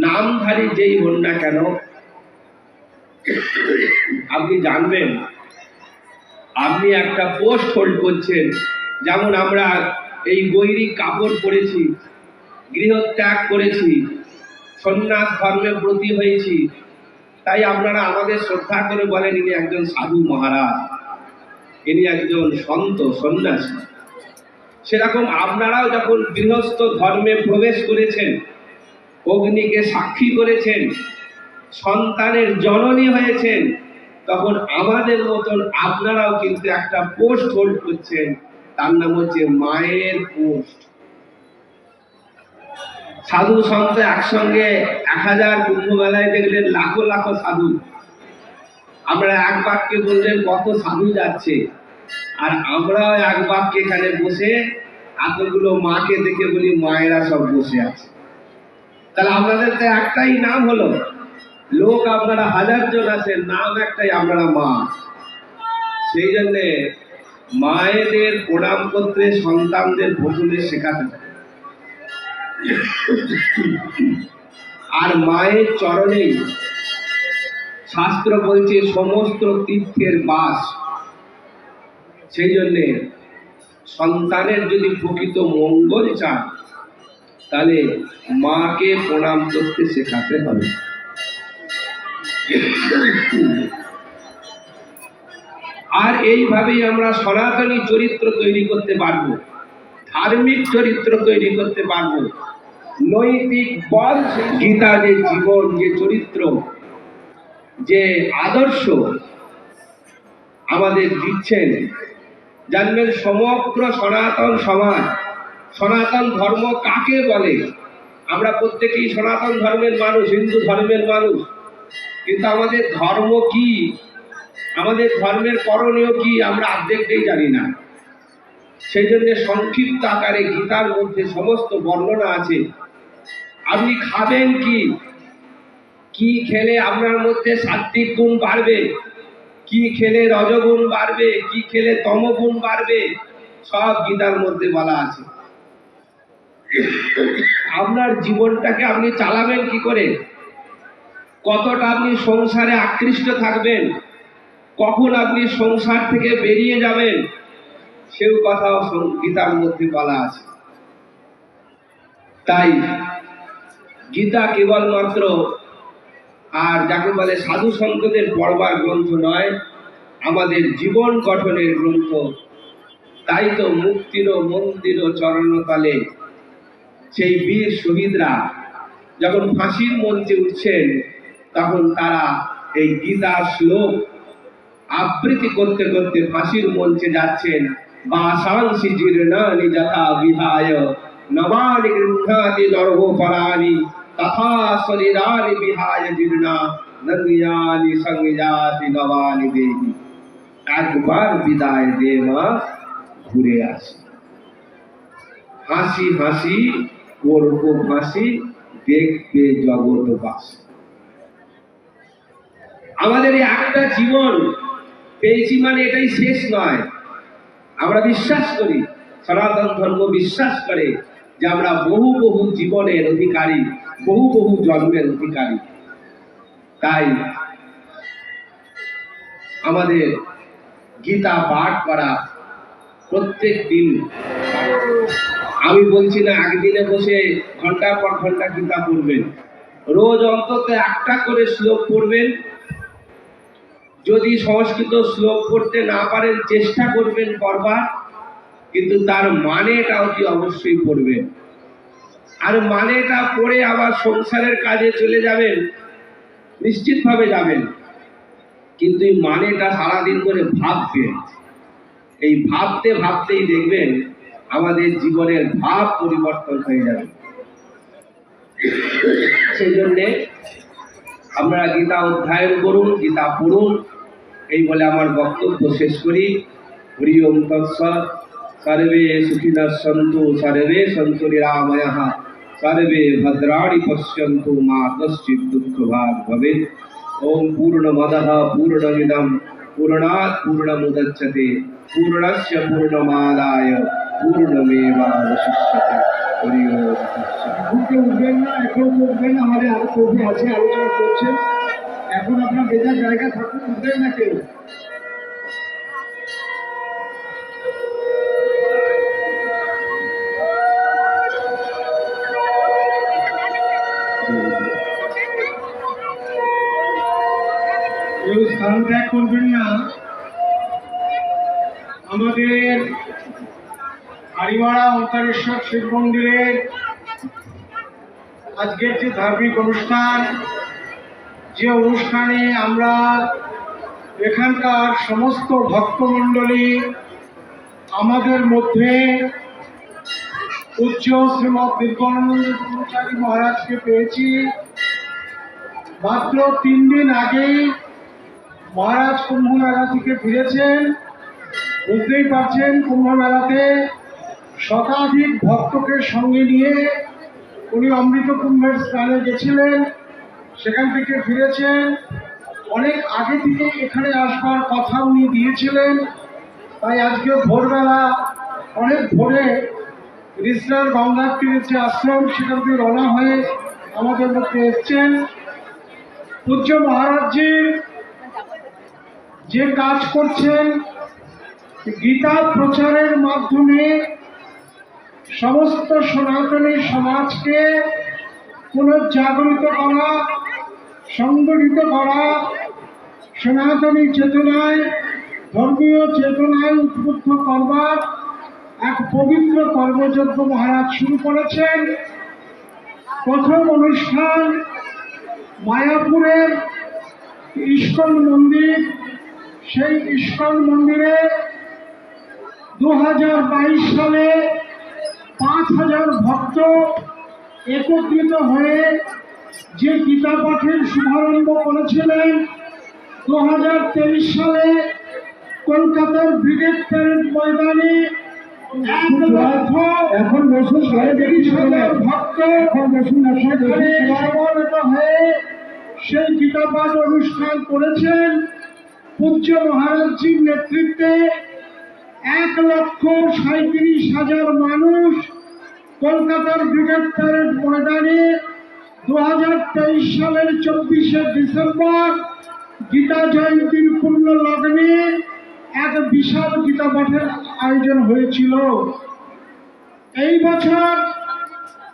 নামধারী যেই হন না কেন, আপনি জানবেন আপনি একটা পোস্ট হোল্ড করছেন। যেমন আমরা এই গৈরিক কাপড় পরেছি, গৃহত্যাগ করেছি, সন্ন্যাস ধর্মে ব্রতী হয়েছি, তাই আপনারা আমাদের শ্রদ্ধা করে বলেন ইনি একজন সাধু মহারাজ, ইনি একজন সন্ত সন্ন্যাসী। সেরকম আপনারাও যখন গৃহস্থ ধর্মে প্রবেশ করেছেন, অগ্নিকে সাক্ষী করেছেন, সন্তানের জননী হয়েছেন, তখন আমাদের মতন আপনারাও কিন্তু একটা পোস্ট হোল্ড করছেন, তার নাম হচ্ছে মায়ের পোস্ট। সাধু সন্ত একসঙ্গে 1000 কুম্ভ মেলায় দেখলেন লাখো লাখো সাধু। আমরা এক বাক্যে বললেন কত সাধু যাচ্ছে, আর আমরাও এক বাক্যে এখানে বসে এতগুলো মাকে দেখে বলি মায়েরা সব বসে আছে। তাহলে আপনাদের তো একটাই নাম হলো, লোক আপনারা 1000 জন আছেন, নাম একটাই, আপনারা মা। সেই জন্যে মায়েদের প্রণাম করতে সন্তানদের প্রথমে শেখাতে হবে। আর মায়ের চরণেই শাস্ত্র বলছে সমস্ত তীর্থের বাস। সেই জন্যে সন্তানের যদি প্রকৃত মঙ্গল চান, তাহলে মাকে প্রণাম করতে শেখাতে হবে। আর এইভাবেই আমরা সনাতনী চরিত্র তৈরি করতে পারবো, ধার্মিক চরিত্র তৈরি করতে পারবো, নৈতিক বল। গীতা যে জীবন, যে চরিত্র, যে আদর্শ আমাদের দিচ্ছেন, জানবেন সমগ্র সনাতন সমাজ, সনাতন ধর্ম কাকে বলে? আমরা প্রত্যেকেই সনাতন ধর্মের মানুষ, হিন্দু ধর্মের মানুষ, কিন্তু আমাদের ধর্ম কি, আমাদের ধর্মের করণীয় কি আমরা অর্ধেকটাই জানি না। সেই জন্য সংক্ষিপ্ত আকারে গীতার মধ্যে সমস্ত বর্ণনা আছে। আপনি খাবেন কি, কি খেলে আপনার মধ্যে সাত্বিক গুণ বাড়বে, কি খেলে রজগুণ বাড়বে, কি খেলে তমগুণ বাড়বে, সব গীতার মধ্যে বলা আছে। আপনার জীবনটাকে আপনি চালাবেন কি করে, কতটা আপনি সংসারে আকৃষ্ট থাকবেন, কখন আপনি সংসার থেকে বেরিয়ে যাবেন, সেও কথাও গীতার মধ্যে বলা আছে। তাই গীতা কেবলমাত্র আর যাকে বলে সাধু সন্তদের পড়বার গ্রন্থ নয়, আমাদের জীবন গঠনের গ্রন্থ। তাই তো মুক্তির মন্দির চরণতলে সেই বীর শহীদরা যখন ফাঁসির মঞ্চে উঠছেন, তখন তারা এই গীতা শ্লোক আবৃত্তি করতে করতে ফাঁসির মঞ্চে যাচ্ছেন। বাসাংসি জীর্ণানি যথা বিহায় নবানি গৃহ্ণাতি নরগোপরাণি তথা শরীরানি বিহায় জীর্ণা নন্দিয়ানি সংযাতি নবানি দেহি। একবার বিদায় দে মা, ঘুরে আসি, হাসি হাসি করব ফাঁসি, দেখবে জগৎবাসী। আমাদের এই একটা জীবন পেয়েছি মানে এটাই শেষ নয়। আমরা বিশ্বাস করি, সনাতন ধর্ম বিশ্বাস করে যে আমরা বহু বহু জীবনের অধিকারী, বহু বহু জন্মের অধিকারী। তাই আমাদের গীতা পাঠ করা প্রত্যেক দিন আমি বলছি না একদিনে বসে ঘন্টার পর ঘন্টা গীতা পড়বেন, রোজ অন্তত একটা করে শ্লোক পড়বেন। যদি সংস্কৃত শ্লোক পড়তে না পারেন চেষ্টা করবেন পড়বার, কিন্তু তার মানেটা অতি অবশ্যই পড়বেন। আর মানেটা পড়ে আবার সংসারের কাজে চলে যাবেন, নিশ্চিতভাবে যাবেন, কিন্তু এই মানেটা সারাদিন করে ভাববেন। এই ভাবতে ভাবতেই দেখবেন আমাদের জীবনের ভাব পরিবর্তন হয়ে যাবে। সেই জন্যে আমরা গীতা অধ্যয়ন করুন, গীতা পড়ুন, এই বলে আমার বক্তব্য শেষ করি। হরি ওম তৎসৎ। সর্বে সুখিনঃ সন্তু, সর্বে সন্তু নিরাময়াঃ, সর্বে ভদ্রাণি পশ্যন্তু, মা কশ্চিৎ দুঃখভাগ্ ভবেৎ। ওম পূর্ণমদঃ পূর্ণমিদং পূর্ণাৎ পূর্ণমুদচ্যতে পূর্ণস্য পূর্ণমাদায় পূর্ণমেবাবশিষ্যতে। হরি ওম তৎসৎ। ঘুরতে উঠবেন না, এখন উঠবেন না, আমাদের আরো কবি আছে আলোচনা করছেন। এখন আপনার বেজার জায়গা থাকুন, উঠবেন না কেউ। কেউ স্থান ত্যাগ করবেন না। আমাদের হারিমারা ওঙ্কারেশ্বর শিব মন্দিরের আজকের যে ধার্মিক অনুষ্ঠান, যে অনুষ্ঠানে আমরা এখানকার সমস্ত ভক্তমণ্ডলী আমাদের মধ্যে উচ্চ শ্রীমৎ নির্গণানন্দ ব্রহ্মচারী মহারাজকে পেয়েছি। মাত্র 3 দিন আগেই মহারাজ কুম্ভ মেলা থেকে ফিরেছেন। বুঝতেই পারছেন, কুম্ভ মেলাতে শতাধিক ভক্তকে সঙ্গে নিয়ে উনি অমৃত কুম্ভের স্থানে গেছিলেন, সেখান থেকে ফিরেছেন। অনেক আগে থেকে এখানে আসবার কথা উনি দিয়েছিলেন, তাই আজকে ভোরবেলা অনেক ভোরে রিসরার গঙ্গার তীরের যে আশ্রম, সেখান থেকে রওনা হয়ে আমাদের মধ্যে এসছেন। পূজ্য মহারাজজি যে কাজ করছেন, গীতা প্রচারের মাধ্যমে সমস্ত সনাতনী সমাজকে পুনর্জাগরিত করা, সংগঠিত করা, সনাতনী চেতনায়, ধর্মীয় চেতনায় উদ্বুদ্ধ করবার এক পবিত্র কর্মযজ্ঞ মহারাজ শুরু করেছেন। প্রথম অনুষ্ঠান মায়াপুরের ইস্কন মন্দির। সেই ইস্কন মন্দিরে 2022 সালে 5000 ভক্ত একত্রিত হয়ে যে গীতা পাঠের শুভারম্ভ করেছিলেন। 2023 সালে কলকাতার ব্রিগেড প্যারেড ময়দানে 1,20,000 ভক্ত সেখানে সমবেত হয়ে সেই গীতা পাঠ অনুষ্ঠান করেছেন। পূজ্য মহারাজজির নেতৃত্বে 1,37,000 মানুষ কলকাতার ব্রিগেড প্যারেড ময়দানে 2023 সালের 24শে ডিসেম্বর গীতা জয়ন্তীর পূর্ণ লগ্নে এক বিশাল গীতা পাঠের আয়োজন হয়েছিল। এই বছর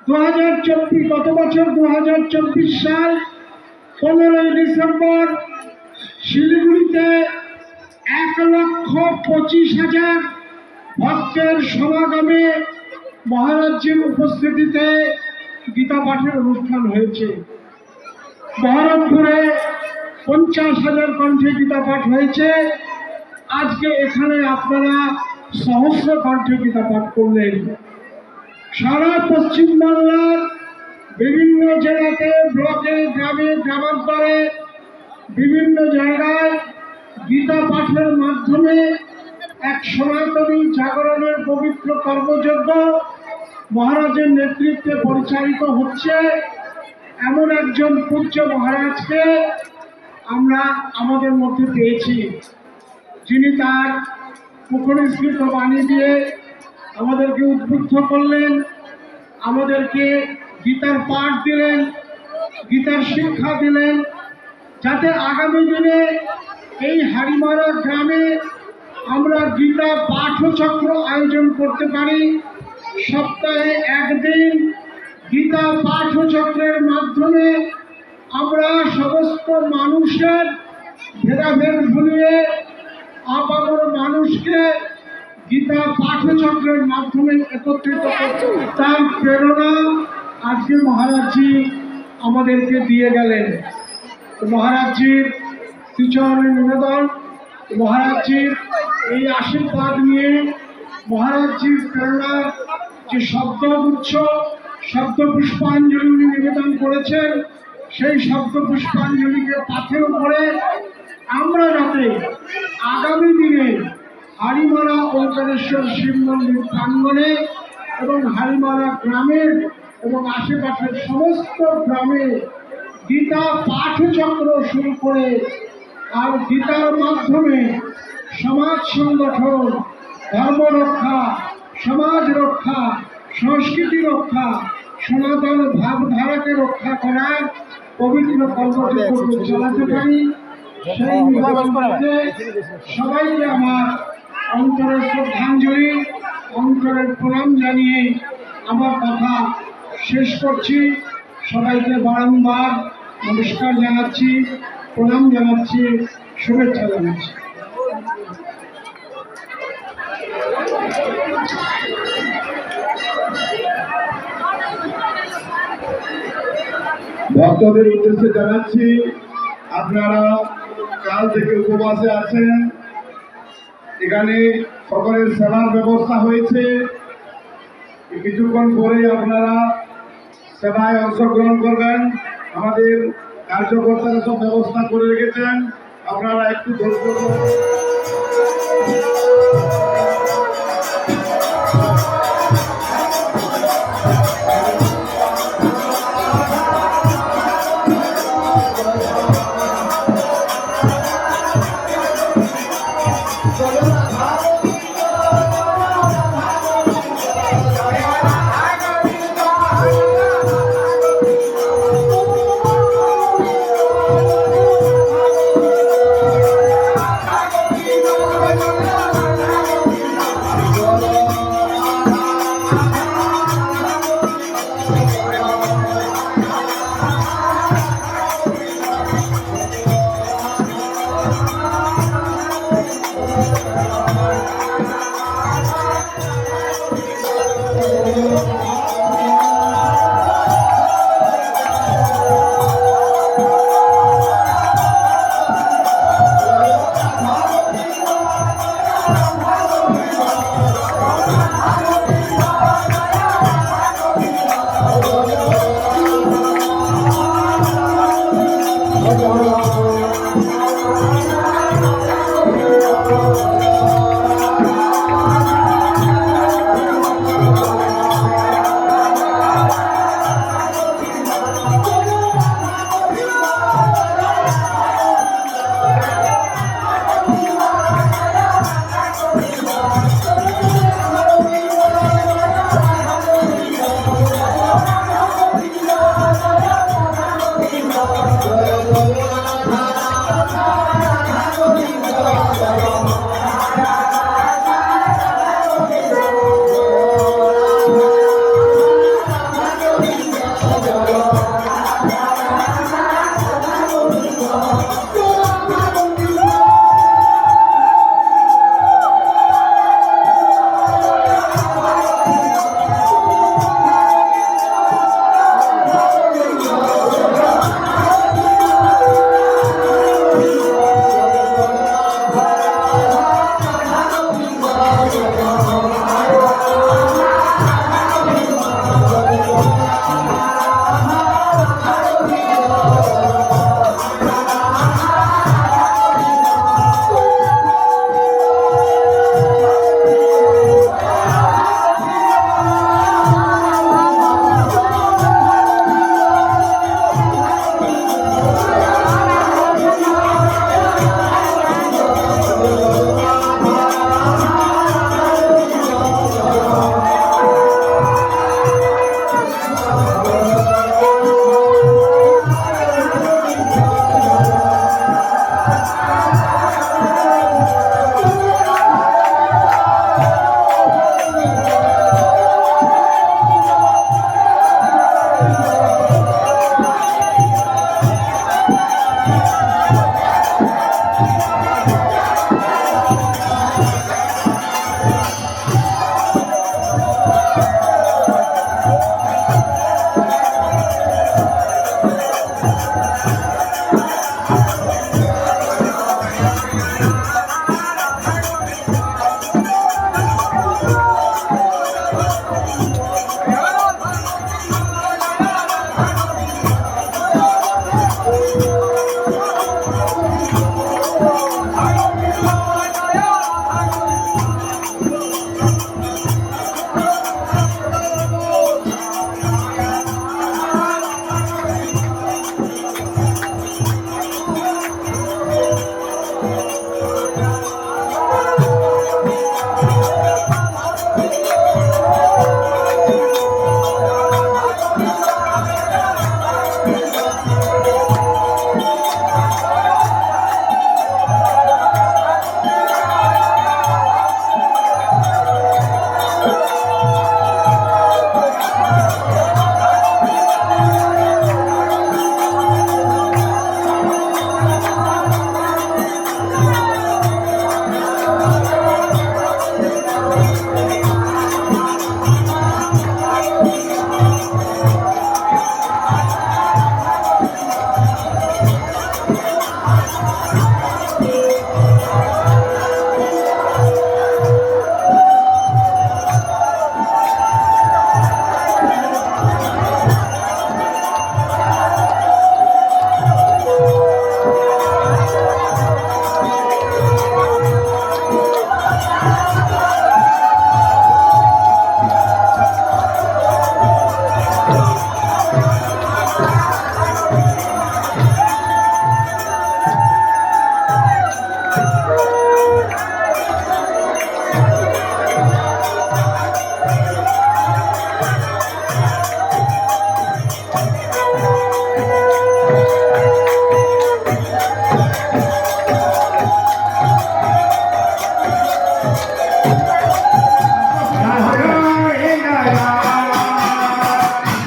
2024, গত বছর 2024 সাল 15ই ডিসেম্বর শিলিগুড়িতে 1,25,000 ভক্তের সমাগমে মহারাজজির উপস্থিতিতে গীতা পাঠের অনুষ্ঠান হয়েছে। বহরমপুরে 50,000 কণ্ঠে গীতা পাঠ হয়েছে। আজকে এখানে আপনারা সহস্র কণ্ঠে গীতা পাঠ করলেন। সারা পশ্চিমবাংলার বিভিন্ন জেলাতে, ব্লকে, গ্রামে, গ্রামান্তরে বিভিন্ন জায়গায় গীতা পাঠের মাধ্যমে এক সনাতনী জাগরণের পবিত্র কর্মযজ্ঞ মহারাজের নেতৃত্বে পরিচালিত হচ্ছে। এমন একজন পূজ্য মহারাজকে আমরা আমাদের মধ্যে পেয়েছি, যিনি তার মুখনিসৃত বাণী দিয়ে আমাদেরকে উদ্বুদ্ধ করলেন, আমাদেরকে গীতার পাঠ দিলেন, গীতার শিক্ষা দিলেন, যাতে আগামী দিনে এই হারিমারা গ্রামে আমরা গীতা পাঠচক্র আয়োজন করতে পারি সপ্তাহে একদিন গীতা পাঠচক্রের মাধ্যমে আমরা সমস্ত মানুষের ভেদাভেদ ভুলিয়ে আপামর মানুষকে গীতা পাঠচক্রের মাধ্যমে একত্রিত করতে, তার প্রেরণা আজকে মহারাজজি আমাদেরকে দিয়ে গেলেন। তো মহারাজজির শ্রীচরণের নিবেদন, মহারাজজির এই আশীর্বাদ নিয়ে মহারাজজির প্রেরণার যে শব্দগুচ্ছ, শব্দ পুষ্পাঞ্জলি উনি নিবেদন করেছেন, সেই শব্দ পুষ্পাঞ্জলিকে পাথের উপরে আমরা যাতে আগামী দিনে হারিমারা ওঙ্কারেশ্বর শিব মন্দির প্রাঙ্গণে এবং হারিমারা গ্রামের এবং আশেপাশের সমস্ত গ্রামে গীতা পাঠচক্র শুরু করে আর গীতার মাধ্যমে সমাজ সংগঠন, ধর্ম রক্ষা, সমাজ রক্ষা, সংস্কৃতি রক্ষা, সনাতন ভাবধারাকে রক্ষা করার পবিত্র কর্মযজ্ঞ চালাতে পারি, সেই নিবেদনকে সবাইকে আমার অন্তরের শ্রদ্ধাঞ্জলি, অন্তরের প্রণাম জানিয়ে আমার কথা শেষ করছি। সবাইকে বারংবার নমস্কার জানাচ্ছি, প্রণাম জানাচ্ছি, শুভেচ্ছা জানাচ্ছি। ভক্তদের উদ্দেশ্যে জানাচ্ছি, আপনারা কাল থেকে উপবাসে আছেন। এখানে সকলের সেবার ব্যবস্থা হয়েছে। কিছুক্ষণ পরে আপনারা সেবায় অংশগ্রহণ করবেন। আমাদের কার্যকর্তারা সব ব্যবস্থা করে রেখেছেন, আপনারা একটু ধৈর্য ধরুন।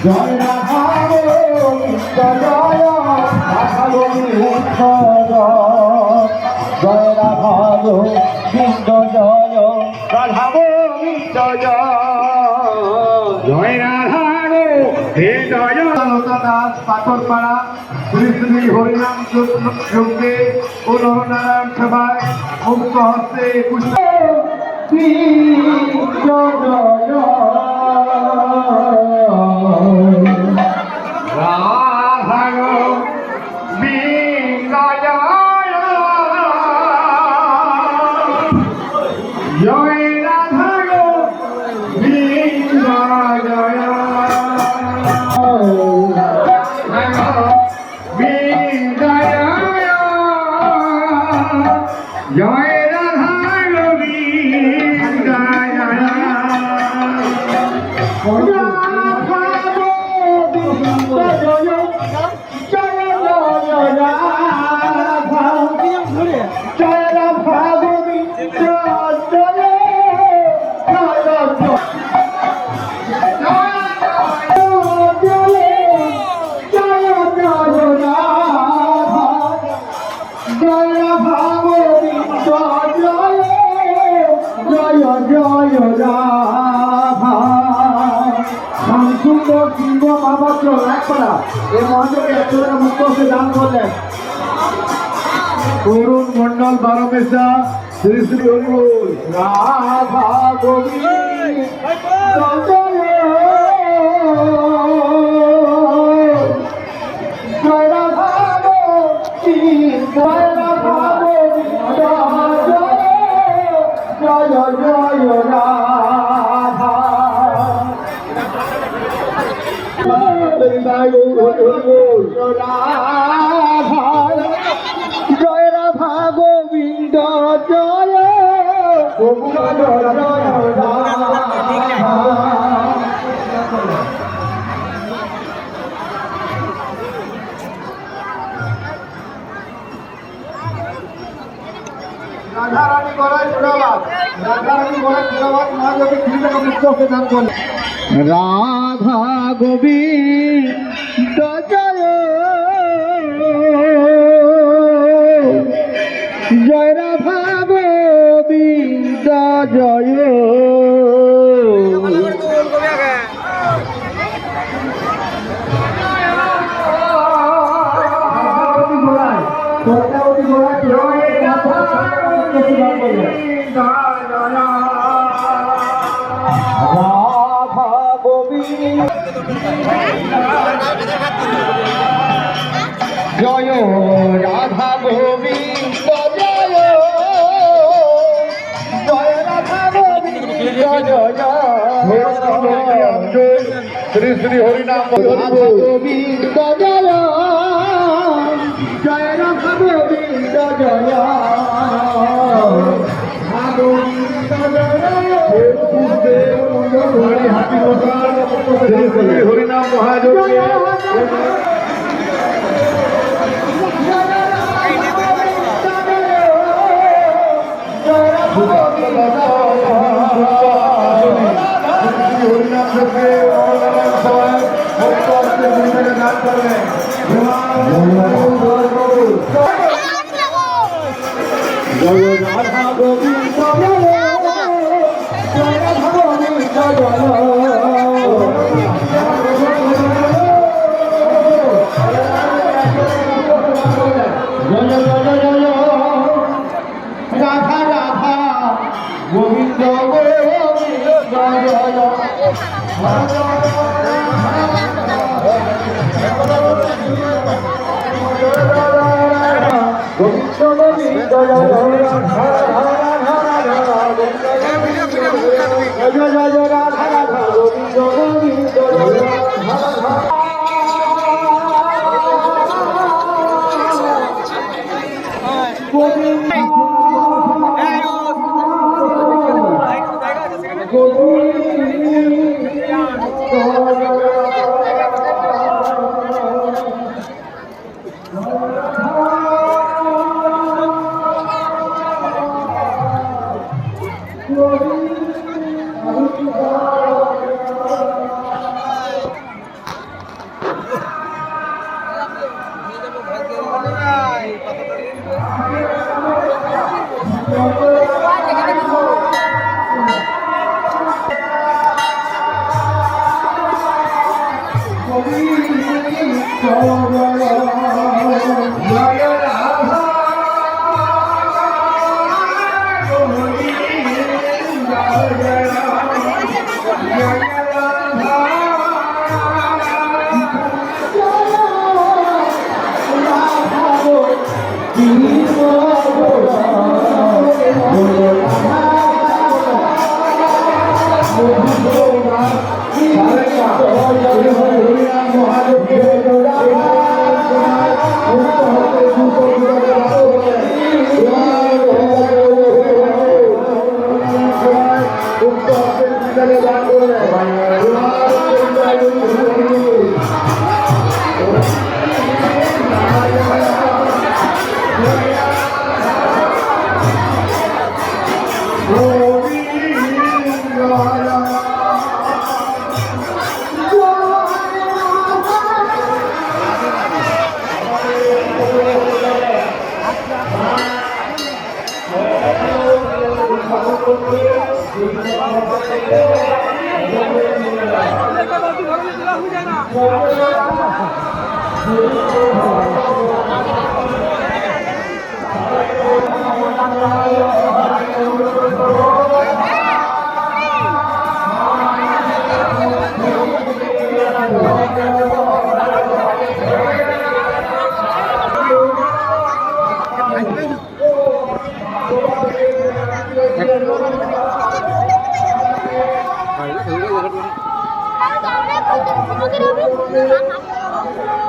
জয় রাধা গোবিন্দ জয় রাধা গোবিন্দ জয় রাধা গোবিন্দ জয় রাধা গোবিন্দ জয় রাধা গোবিন্দ জয় দাস পাথরপাড়া শ্রী শ্রী হরিনাম যজ্ঞে ও নরনারায়ণ সভায় মুক্ত হস্তে জয় রাধা গোবিন্দ জয় গোবিন্দ জয় রাধা গোবিন্দ অরুণ মন্ডল বারোমেশা শ্রী শ্রী হরিবোল রাধা গোবিন্দ জয় রাধা গোবিন্দ জয় রাধা গোবিন্দ জয় জয় রাধা জয় রাধা গোবিন্দ জয় গোবিন্দ জয় রাধা রানী গড়াই জোড়াবাদ রাধা রানী গড়াই জোড়াবাদ মহাদেবী 3 টাকা মুক্ত দান করলেন রাধা গোবিন্দ জয় জয় রাধা গোবিন্দ জয় রাধা জয় রাধা গোবিন্দ জয় জয় রাধা গোবিন্দ জয় শ্রী শ্রী হরিনাম রাধা গোবিন্দ জয় জয় রাধা গোবিন্দ জয় রাধা গোবিন্দ জয় হাতি গোসাল শ্রী শ্রী হরিনাম মহাযোগে হরিনাম থেকে দান করবেন জয় রাধা গোবিন্দ জয় রাধা গোবিন্দ জয় জয় জয় জয় রাধা রাধা গোবিন্দ গোবিন্দ জয় গোবিন্দ গোবিন্দ জয় জয় জয় Radha Radha Govinda Govinda Hãy subscribe cho kênh Ghiền Mì Gõ để không bỏ lỡ những video hấp dẫn.